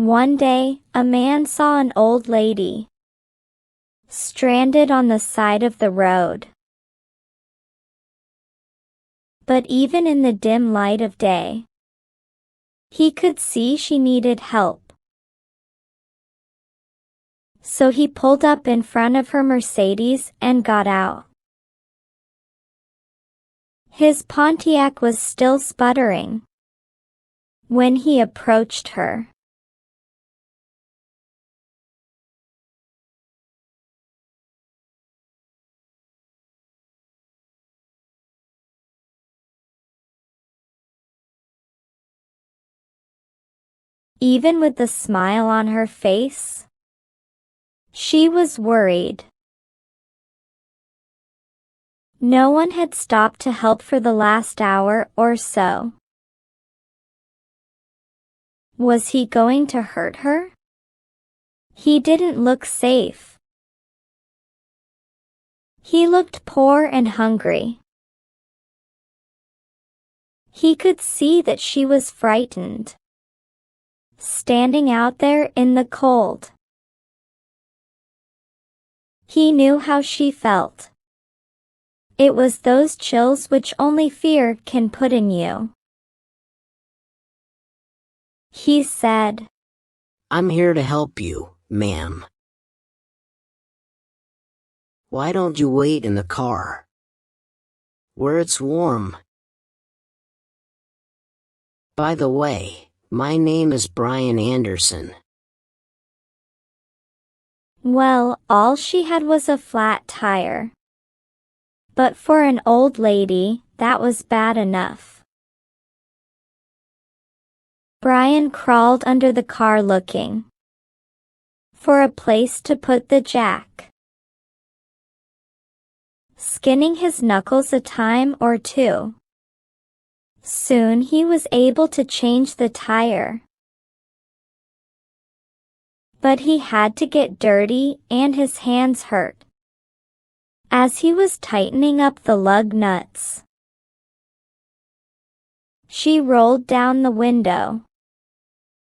One day, a man saw an old lady stranded on the side of the road. But even in the dim light of day, he could see she needed help. So he pulled up in front of her Mercedes and got out. His Pontiac was still sputtering when he approached her. Even with the smile on her face, she was worried. No one had stopped to help for the last hour or so. Was he going to hurt her? He didn't look safe. He looked poor and hungry. He could see that she was frightened, standing out there in the cold. He knew how she felt. It was those chills which only fear can put in you. He said, "I'm here to help you, ma'am. Why don't you wait in the car, where it's warm? By the way, my name is Brian Anderson." Well, all she had was a flat tire. But for an old lady, that was bad enough. Brian crawled under the car looking for a place to put the jack, skinning his knuckles a time or two. Soon he was able to change the tire. But he had to get dirty and his hands hurt as he was tightening up the lug nuts. She rolled down the window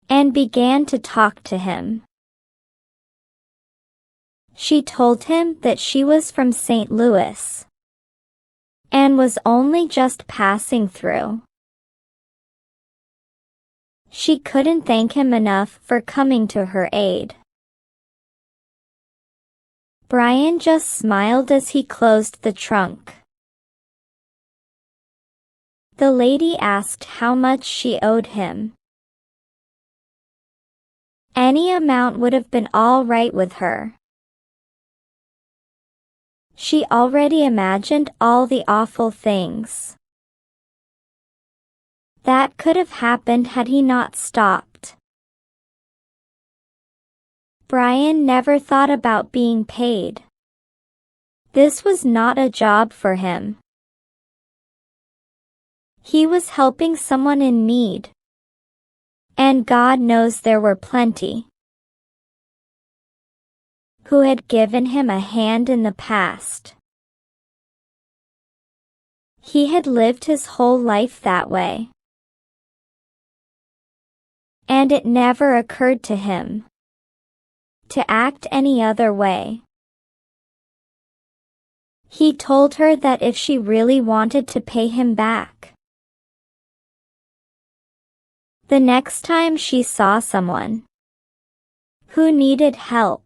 and began to talk to him. She told him that she was from St. Louis and was only just passing through. She couldn't thank him enough for coming to her aid. Brian just smiled as he closed the trunk. The lady asked how much she owed him. Any amount would have been all right with her. She already imagined all the awful things that could have happened had he not stopped. Brian never thought about being paid. This was not a job for him. He was helping someone in need, and God knows there were plenty who had given him a hand in the past. He had lived his whole life that way, and it never occurred to him to act any other way. He told her that if she really wanted to pay him back, the next time she saw someone who needed help,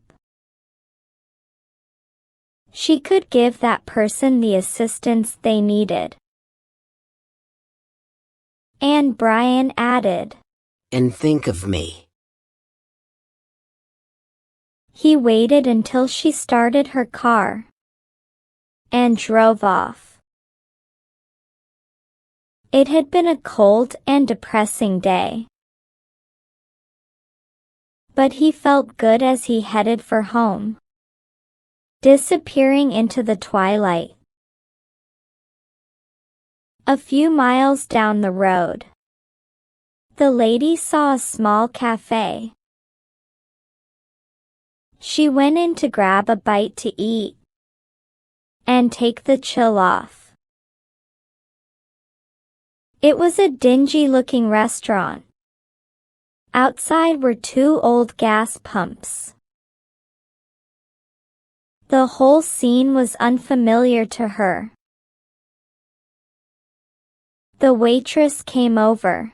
she could give that person the assistance they needed. And Brian added, "And think of me." He waited until she started her car and drove off. It had been a cold and depressing day, but he felt good as he headed for home, disappearing into the twilight. A few miles down the road, the lady saw a small cafe. She went in to grab a bite to eat and take the chill off. It was a dingy-looking restaurant Outside were two old gas pumps. The whole scene was unfamiliar to her. The waitress came over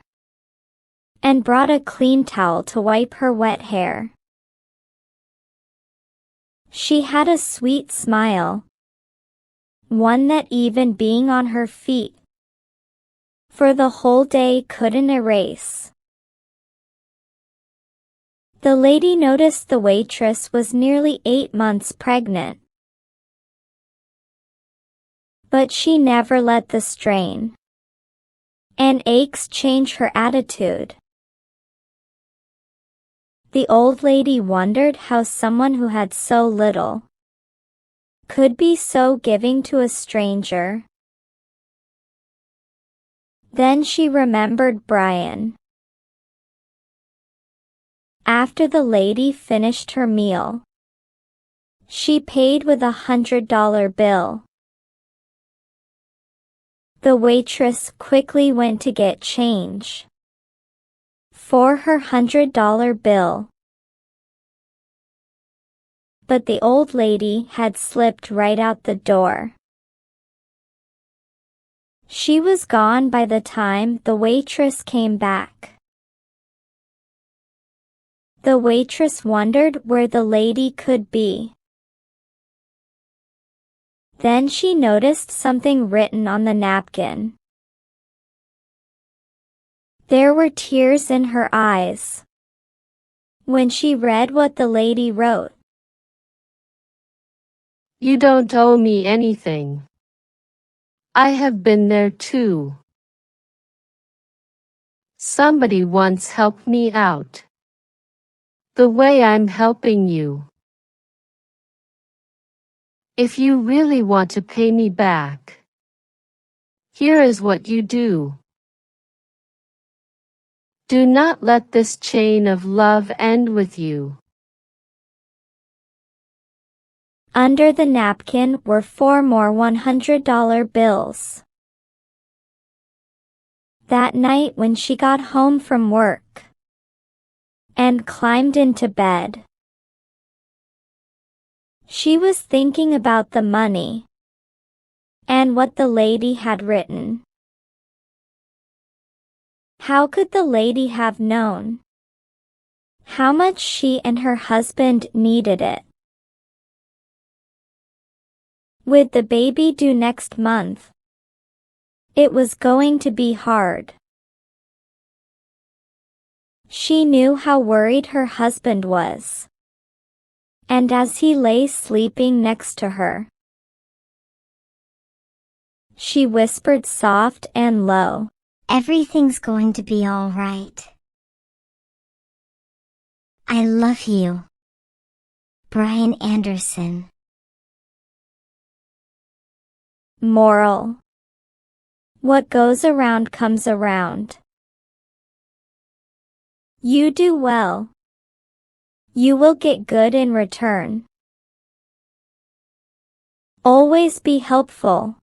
and brought a clean towel to wipe her wet hair. She had a sweet smile, one that even being on her feet for the whole day couldn't erase. The lady noticed the waitress was nearly 8 months pregnant, but she never let the strain and aches change her attitude. The old lady wondered how someone who had so little could be so giving to a stranger. Then she remembered Brian. After the lady finished her meal, she paid with $100 bill. The waitress quickly went to get change for her $100 bill. But the old lady had slipped right out the door. She was gone by the time the waitress came back. The waitress wondered where the lady could be. Then she noticed something written on the napkin. There were tears in her eyes when she read what the lady wrote. You don't owe me anything. I have been there too. Somebody once helped me out the way I'm helping you. If you really want to pay me back, here is what you do. Do not let this chain of love end with you. Under the napkin were 4 more $100 bills. That night when she got home from work and climbed into bed, she was thinking about the money and what the lady had written. How could the lady have known how much she and her husband needed it? With the baby due next month, it was going to be hard. She knew how worried her husband was, and as he lay sleeping next to her, she whispered soft and low, Everything's going to be all right. I love you, Brian Anderson. Moral: what goes around comes around. You do well, you will get good in return. Always be helpful.